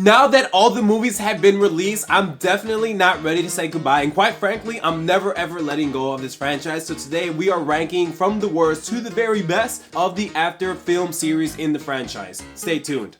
Now that all the movies have been released, I'm definitely not ready to say goodbye, and quite frankly, I'm never ever letting go of this franchise. So today we are ranking from the worst to the very best of the After film series in the franchise. Stay tuned.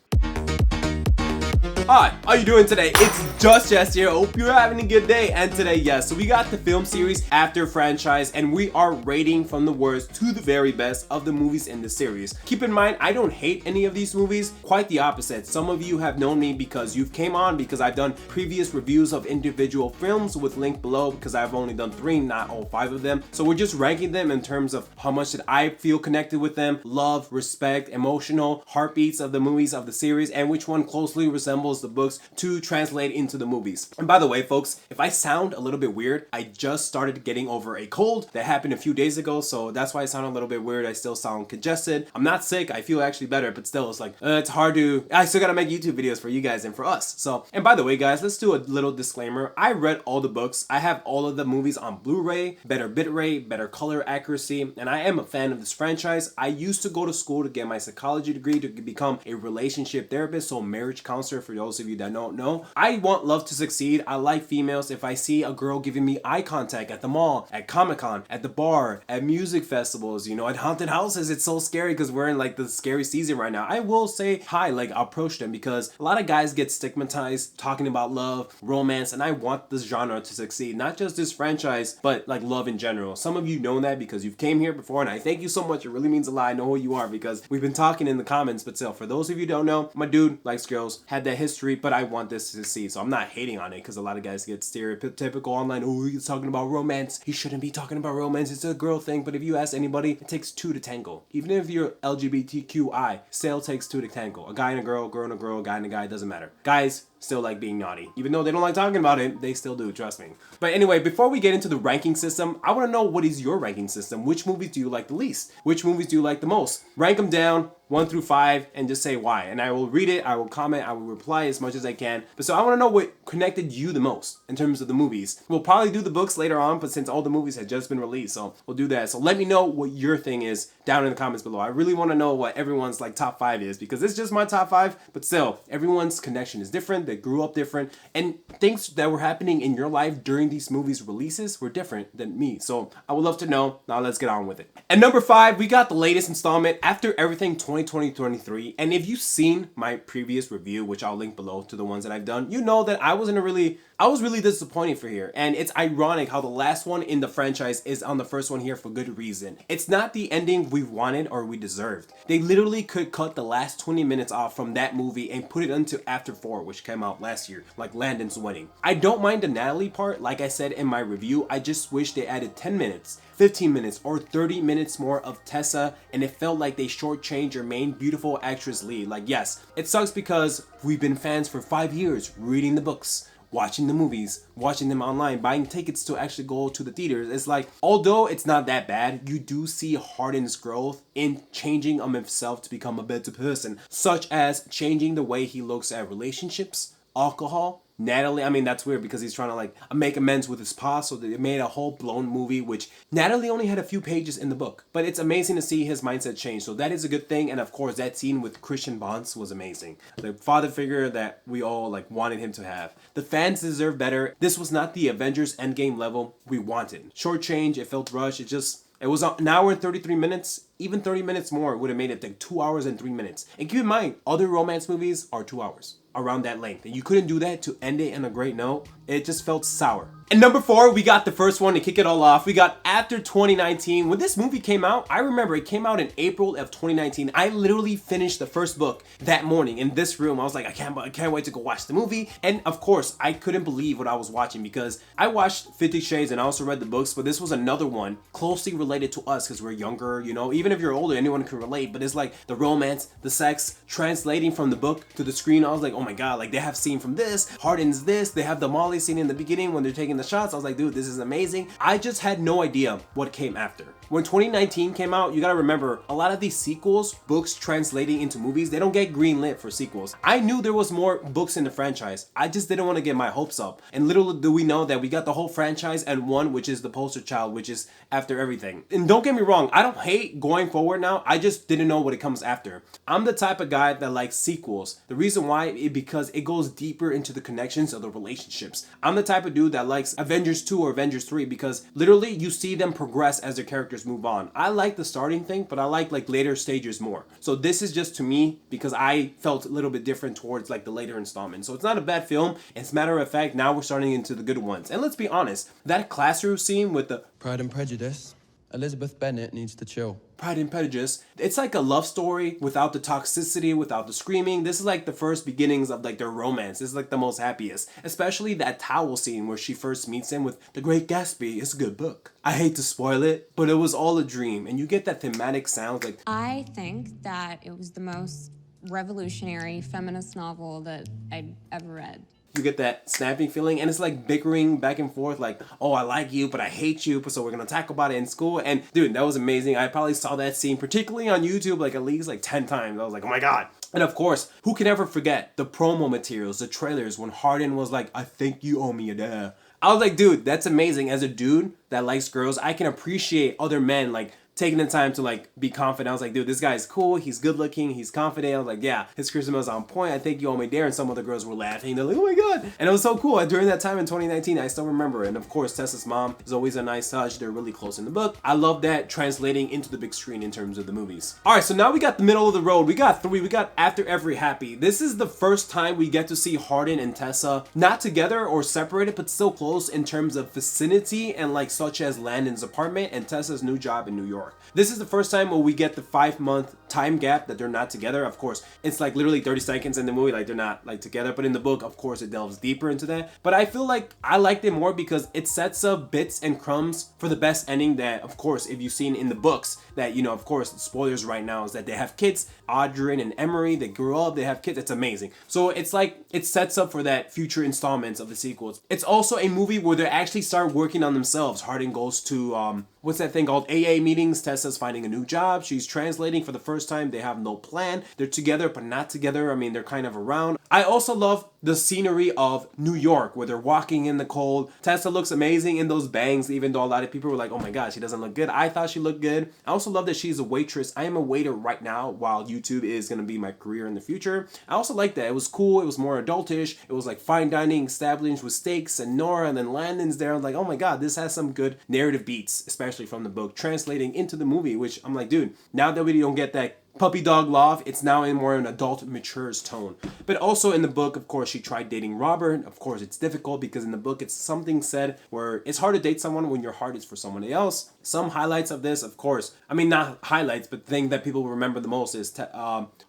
Hi, how you doing today? It's just Jess here. Hope you're having a good day. And today, yes, so we got the film series After franchise, and we are rating from the worst to the very best of the movies in the series. Keep in mind, I don't hate any of these movies. Quite the opposite. Some of you have known me because you've came on because I've done previous reviews of individual films with link below because I've only done 3, not all 5 of them. So we're just ranking them in terms of how much did I feel connected with them, love, respect, emotional heartbeats of the movies of the series, and which one closely resembles the books to translate into the movies. And by the way, folks, if I sound a little bit weird, I just started getting over a cold that happened a few days ago, so that's why I sound a little bit weird. I still sound congested. I'm not sick. I feel actually better, but still, it's like, it's hard to, I still gotta make YouTube videos for you guys and for us. So, and by the way, guys, let's do a little disclaimer. I read all the books. I have all of the movies on Blu-ray, better bitrate, better color accuracy, and I am a fan of this franchise. I used to go to school to get my psychology degree to become a relationship therapist, so marriage counselor for those of you that don't know. I want love to succeed. I like females. If I see a girl giving me eye contact at the mall, at Comic-Con, at the bar, at music festivals, you know, at haunted houses, it's so scary because we're in like the scary season right now. I will say hi, like I'll approach them because a lot of guys get stigmatized talking about love, romance, and I want this genre to succeed. Not just this franchise, but like love in general. Some of you know that because you've came here before, and I thank you so much. It really means a lot. I know who you are because we've been talking in the comments, but still, for those of you who don't know, my dude likes girls, had that history, but I want this to succeed. So I'm not hating on it because a lot of guys get stereotypical online. Oh, he's talking about romance. He shouldn't be talking about romance. It's a girl thing. But if you ask anybody, it takes 2 to tango. Even if you're LGBTQI, still takes 2 to tango. A guy and a girl and a girl, a guy and a guy, doesn't matter. Guys still like being naughty. Even though they don't like talking about it, they still do, trust me. But anyway, before we get into the ranking system, I want to know, what is your ranking system? Which movies do you like the least? Which movies do you like the most? Rank them down 1 through 5 and just say why. And I will read it, I will comment, I will reply as much as I can. But so I want to know what connected you the most in terms of the movies. We'll probably do the books later on, but since all the movies had just been released, so we'll do that. So let me know what your thing is down in the comments below. I really want to know what everyone's like top 5 is because it's just my top 5, but still, everyone's connection is different. They grew up different, and things that were happening in your life during these movies releases were different than me. So I would love to know. Now let's get on with it. At number 5, we got the latest installment, After Everything 2020-23. And if you've seen my previous review, which I'll link below to the ones that I've done, you know that I was really disappointed for here. And it's ironic how the last one in the franchise is on the first one here for good reason. It's not the ending we wanted or we deserved. They literally could cut the last 20 minutes off from that movie and put it into After 4, which came out last year, like Landon's wedding. I don't mind the Natalie part, like I said in my review. I just wish they added 10 minutes, 15 minutes, or 30 minutes more of Tessa, and it felt like they shortchanged your main beautiful actress lead. Like, yes, it sucks because we've been fans for 5 years, reading the books, watching the movies, watching them online, buying tickets to actually go to the theaters. It's like, although it's not that bad, you do see Hardin's growth in changing himself to become a better person, such as changing the way he looks at relationships, alcohol, Natalie. I mean, that's weird because he's trying to like make amends with his past, so they made a whole blown movie, which Natalie only had a few pages in the book, but it's amazing to see his mindset change. So that is a good thing. And of course, that scene with Christian Bonds was amazing. The father figure that we all like wanted him to have. The fans deserve better. This was not the Avengers Endgame level we wanted. Short change, it felt rushed. It was an hour and 33 minutes. Even 30 minutes more would have made it like 2 hours and 3 minutes. And keep in mind, other romance movies are 2 hours, around that length. And you couldn't do that to end it on a great note. It just felt sour. And number 4, we got the first one to kick it all off. We got After 2019. When this movie came out, I remember it came out in April of 2019. I literally finished the first book that morning in this room. I was like, I can't wait to go watch the movie. And of course, I couldn't believe what I was watching because I watched 50 Shades and I also read the books, but this was another one closely related to us because we're younger, you know, even if you're older, anyone can relate. But it's like the romance, the sex, translating from the book to the screen. I was like, oh my God, like they have scene from this, Hardin's this, they have the Molly scene in the beginning when they're taking the shots. I was like, dude, this is amazing. I just had no idea what came after. When 2019 came out, you gotta remember, a lot of these sequels, books translating into movies, they don't get greenlit for sequels. I knew there was more books in the franchise. I just didn't want to get my hopes up. And little do we know that we got the whole franchise and one, which is the poster child, which is After Everything. And don't get me wrong, I don't hate going forward now. I just didn't know what it comes after. I'm the type of guy that likes sequels. The reason why is because it goes deeper into the connections of the relationships. I'm the type of dude that likes Avengers 2 or Avengers 3 because literally you see them progress as their characters move on. I like the starting thing, but I like later stages more. So this is just to me because I felt a little bit different towards like the later installments. So it's not a bad film. As a matter of fact, now we're starting into the good ones. And let's be honest, that classroom scene with the Pride and Prejudice, Elizabeth Bennet needs to chill. Pride and Prejudice, it's like a love story without the toxicity, without the screaming. This is like the first beginnings of like their romance. This is like the most happiest, especially that towel scene where she first meets him with The Great Gatsby. It's a good book. I hate to spoil it, but it was all a dream. And you get that thematic sound like, I think that it was the most revolutionary feminist novel that I'd ever read. you get that snapping feeling, and it's like bickering back and forth, like, oh, I like you, but I hate you, so we're gonna talk about it in school. And dude, that was amazing. I probably saw that scene, particularly on YouTube, like at least like 10 times. I was like, oh my god. And of course, who can ever forget the promo materials, the trailers, when Hardin was like, I think you owe me a dare. I was like, dude, that's amazing. As a dude that likes girls, I can appreciate other men like taking the time to like be confident. I was like, dude, this guy's cool. He's good looking. He's confident. I was like, yeah, his charisma is on point. I think you owe me there. And some other girls were laughing. They're like, oh my god. And it was so cool. And during that time in 2019, I still remember. And of course, Tessa's mom is always a nice touch. They're really close in the book. I love that translating into the big screen in terms of the movies. All right, so now we got the middle of the road. We got three. We got After Every Happy. This is the first time we get to see Hardin and Tessa not together or separated, but still close in terms of vicinity and like such as Landon's apartment and Tessa's new job in New York. This is the first time where we get the 5-month time gap that they're not together. Of course, it's like literally 30 seconds in the movie, like they're not like together, but in the book, of course, it delves deeper into that. But I feel like I liked it more because it sets up bits and crumbs for the best ending that, of course, if you've seen in the books, that, you know, of course, spoilers right now is that they have kids, Audrey and Emery, they grew up, they have kids. It's amazing. So it's like, it sets up for that future installments of the sequels. It's also a movie where they actually start working on themselves. Hardin goes to, what's that thing called? AA meetings. Tessa's finding a new job. She's translating for the first time. They have no plan. They're together, but not together. I mean, they're kind of around. I also love the scenery of New York where they're walking in the cold. Tessa looks amazing in those bangs, even though a lot of people were like, oh my god, she doesn't look good. I thought she looked good. I also love that she's a waitress. I am a waiter right now while YouTube is going to be my career in the future. I also like that. It was cool. It was more adultish. It was like fine dining established with steaks and Nora and then Landon's there. I'm like, oh my god, this has some good narrative beats, especially from the book, translating into the movie, which I'm like, dude, now that we don't get that puppy dog love, it's now in more an adult matures tone. But also in the book, of course, she tried dating Robert. Of course, it's difficult because in the book it's something said where it's hard to date someone when your heart is for somebody else. Some highlights of this, of course, I mean, not highlights, but the thing that people remember the most is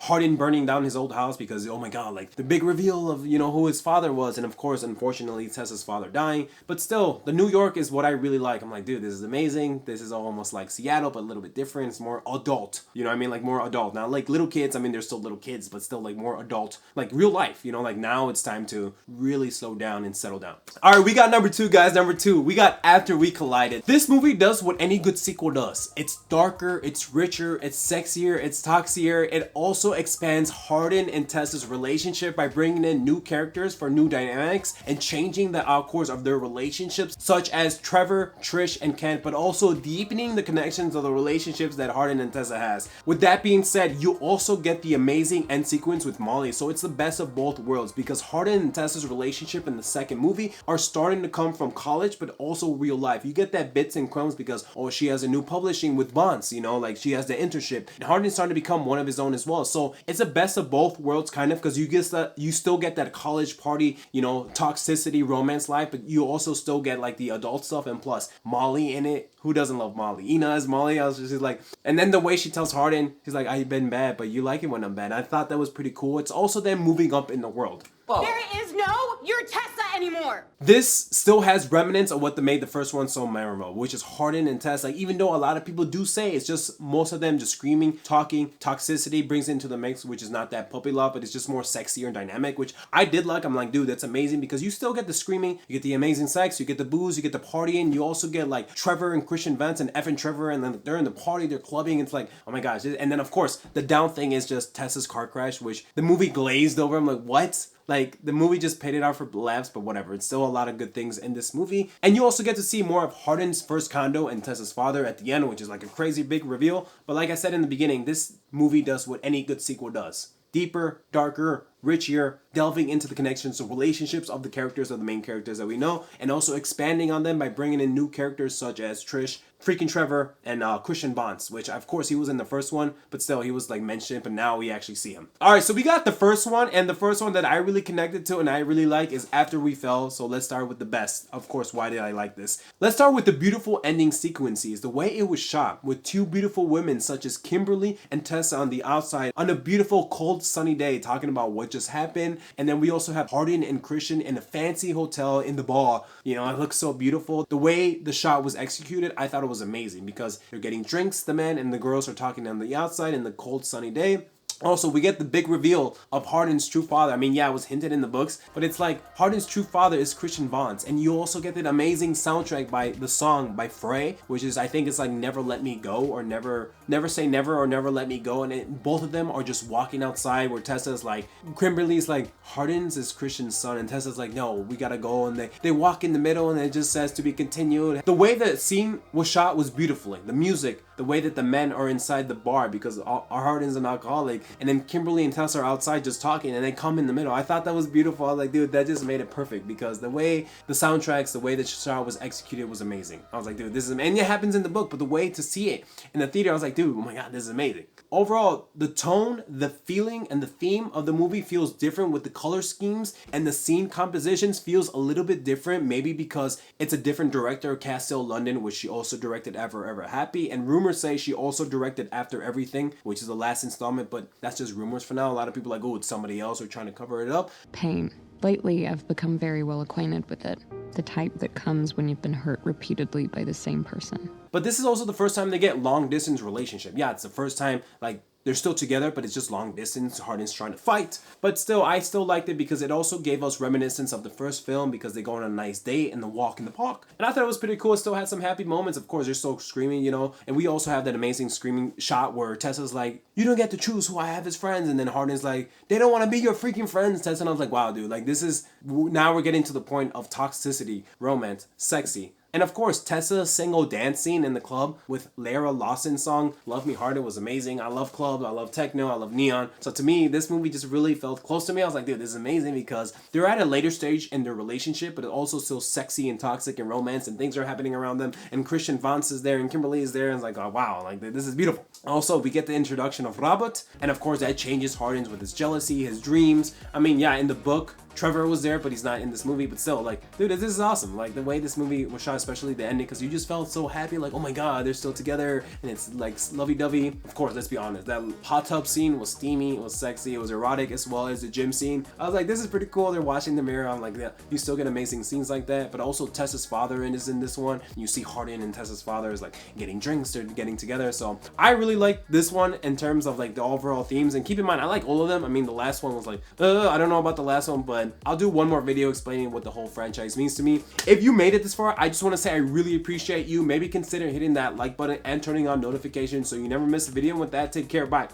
Hardin burning down his old house because, oh my god, like the big reveal of, you know, who his father was. And of course, unfortunately, Tessa's father dying. But still, the New York is what I really like. I'm like, dude, this is amazing. This is almost like Seattle, but a little bit different. It's more adult, you know what I mean? Like more adult. Now, like little kids, I mean, they're still little kids, but still like more adult, like real life, you know, like now it's time to really slow down and settle down. All right, we got number 2, guys. Number 2, we got After We Collided. This movie does what any good sequel does. It's darker, it's richer, it's sexier, it's toxier. It also expands Hardin and Tessa's relationship by bringing in new characters for new dynamics and changing the outcourse of their relationships, such as Trevor, Trish, and Kent, but also deepening the connections of the relationships that Hardin and Tessa has. With that being said, you also get the amazing end sequence with Molly, so it's the best of both worlds because Hardin and Tessa's relationship in the second movie are starting to come from college, but also real life. You get that bits and crumbs because, oh, she has a new publishing with Bonds, you know, like she has the internship. And Hardin's starting to become one of his own as well. So it's a best of both worlds kind of because you get that, you still get that college party, you know, toxicity, romance life, but you also still get like the adult stuff and plus Molly in it. Who doesn't love Molly? Ina as Molly. I was just like, and then the way she tells Hardin, he's like, I've been bad, but you like it when I'm bad. I thought that was pretty cool. It's also them moving up in the world. Whoa. There is no, you're Tessa that anymore. This still has remnants of what made the first one so memorable, which is Hardin and Tess. Like, even though a lot of people do say it's just most of them just screaming, talking, toxicity brings into the mix, which is not that puppy love, but it's just more sexier and dynamic, which I did like. I'm like, dude, that's amazing because you still get the screaming, you get the amazing sex, you get the booze, you get the partying, you also get like Trevor and Christian Vance and F and Trevor, and then they're in the party, they're clubbing. It's like, oh my gosh. And then of course the down thing is just Tessa's car crash, which the movie glazed over. I'm like, what? Like, the movie just paid it out for laughs, but whatever. It's still a lot of good things in this movie. And you also get to see more of Hardin's first condo and Tessa's father at the end, which is like a crazy big reveal. But like I said in the beginning, this movie does what any good sequel does. Deeper, darker, richer, delving into the connections of relationships of the characters, of the main characters that we know, and also expanding on them by bringing in new characters such as Trish, freaking Trevor, and Christian Vance, which of course he was in the first one, but still he was like mentioned, but now we actually see him. Alright, so we got the first one, and the first one that I really connected to and I really like is After We Fell. So let's start with the best. Of course, why did I like this? Let's start with the beautiful ending sequences, the way it was shot, with two beautiful women such as Kimberly and Tessa on the outside on a beautiful cold sunny day talking about what just happened. And then we also have Hardin and Christian in a fancy hotel in the bar. You know, it looks so beautiful. The way the shot was executed, I thought it was amazing because they're getting drinks, the men and the girls are talking on the outside in the cold sunny day. Also, we get the big reveal of Hardin's true father. I mean, yeah, it was hinted in the books, but it's like Hardin's true father is Christian Vance. And you also get that amazing soundtrack by the song by Frey, which is, I think it's like Never Let Me Go or Never Say Never or Never Let Me Go. And both of them are just walking outside where Tessa's like, Kimberly's like, Hardin's is Christian's son. And Tessa's like, no, we gotta go. And they walk in the middle and it just says to be continued. The way the scene was shot was beautifully. The music, the way that the men are inside the bar because Hardin's an alcoholic. And then Kimberly and Tessa are outside just talking and they come in the middle. I thought that was beautiful. I was like, dude, that just made it perfect because the way the soundtracks, the way the shot was executed was amazing. I was like, dude, this is, and it happens in the book, but the way to see it in the theater, I was like, dude, oh my God, this is amazing. Overall, the tone, the feeling, and the theme of the movie feels different with the color schemes, and the scene compositions feels a little bit different, maybe because it's a different director, Castiel London, which she also directed Ever Happy, and rumors say she also directed After Everything, which is the last installment, but that's just rumors for now. A lot of people are like, oh, it's somebody else or trying to cover it up. Pain. Lately, I've become very well acquainted with it. The type that comes when you've been hurt repeatedly by the same person. But this is also the first time they get long distance relationship. Yeah, it's the first time, like, they're still together, but it's just long distance. Hardin's trying to fight. But still, I still liked it because it also gave us reminiscence of the first film because they go on a nice date and the walk in the park. And I thought it was pretty cool. It still had some happy moments. Of course, they're still screaming, you know. And we also have that amazing screaming shot where Tessa's like, you don't get to choose who I have as friends. And then Hardin's like, they don't want to be your freaking friends, Tessa. And I was like, wow, dude, like this is, now we're getting to the point of toxicity, romance, sexy. And of course, Tessa's single dance scene in the club with Lara Lawson's song, Love Me Harder, was amazing. I love club, I love techno, I love neon. So to me, this movie just really felt close to me. I was like, dude, this is amazing because they're at a later stage in their relationship, but it's also still sexy and toxic and romance and things are happening around them. And Christian Vance is there and Kimberly is there. And it's like, oh, wow, like this is beautiful. Also, we get the introduction of Robert. And of course, that changes Hardin's with his jealousy, his dreams. I mean, yeah, in the book, Trevor was there, but he's not in this movie. But still, like, dude, this is awesome. Like, the way this movie was shot, especially the ending, because you just felt so happy. Like, oh my God, they're still together. And it's, like, lovey-dovey. Of course, let's be honest. That hot tub scene was steamy. It was sexy. It was erotic as well as the gym scene. I was like, this is pretty cool. They're watching the mirror. I'm like, yeah, you still get amazing scenes like that. But also, Tessa's father is in this one. You see Hardin and Tessa's father is, like, getting drinks. They're getting together. So, I really like this one in terms of, like, the overall themes. And keep in mind, I like all of them. I mean, the last one was like, I don't know about the last one, but I'll do one more video explaining what the whole franchise means to me. If you made it this far, I just want to say I really appreciate you. Maybe consider hitting that like button and turning on notifications so you never miss a video. And with that, take care. Bye.